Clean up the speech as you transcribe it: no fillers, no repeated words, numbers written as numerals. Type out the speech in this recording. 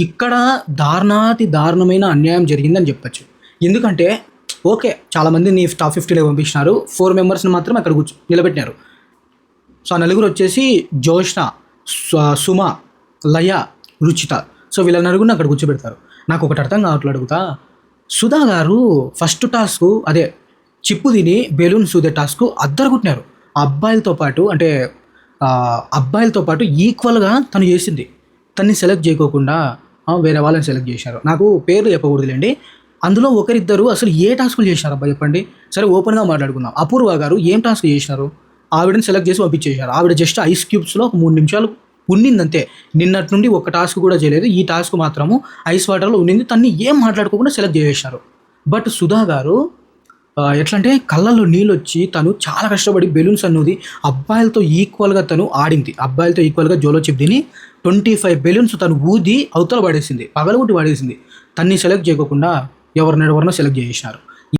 ఇక్కడ దారుణాతి దారుణమైన అన్యాయం జరిగిందని చెప్పొచ్చు. ఎందుకంటే ఓకే, చాలామందిని టాప్ 50లో పంపించినారు. 4 మెంబర్స్ని మాత్రం అక్కడ నిలబెట్టినారు. సో ఆ నలుగురు వచ్చేసి జోష్న, సుమ, లయ, రుచిత. సో వీళ్ళ నలుగురిని అక్కడ కూర్చోబెడతారు. నాకు ఒకటి అర్థం కావట్లేదు, అడుగుతా. సుధా గారు ఫస్ట్ టాస్క్ అదే చిప్పు తిని బెలూన్ సూదే టాస్క్ అద్దరుకుంటున్నారు. అబ్బాయిలతో పాటు అంటే అబ్బాయిలతో పాటు ఈక్వల్గా తను చేసింది. తన్ని సెలెక్ట్ చేయకోకుండా వేరే వాళ్ళని సెలెక్ట్ చేశారు. నాకు పేర్లు చెప్పకూడదులేండి. అందులో ఒకరిద్దరు అసలు ఏ టాస్కులు చేశారు అబ్బా చెప్పండి. సరే ఓపెన్గా మాట్లాడుకుందాం. అపూర్వ గారు ఏం టాస్క్ చేసినారు? ఆవిడని సెలెక్ట్ చేసి పంపించేశారు. ఆవిడ జస్ట్ ఐస్ క్యూబ్స్లో ఒక 3 నిమిషాలు ఉన్నిందంతే. నిన్నటి నుండి ఒక టాస్క్ కూడా చేయలేదు. ఈ టాస్క్ మాత్రము ఐస్ వాటర్లో ఉన్నింది. తన్ని ఏం మాట్లాడుకోకుండా సెలెక్ట్ చేసేశారు. బట్ సుధా గారు ఎట్లా అంటే కళ్ళల్లో నీళ్ళు వచ్చి తను చాలా కష్టపడి బెలూన్స్ అన్నది అబ్బాయిలతో ఈక్వల్గా తను ఆడింది. అబ్బాయిలతో ఈక్వల్గా జోలో చిప్ తిని 25 బెలూన్స్ తను ఊది అవతల పడేసింది, పగలగొట్టి పడేసింది. తన్ని సెలెక్ట్ చేయకుండా ఎవరినో సెలెక్ట్ చేసేసినారు.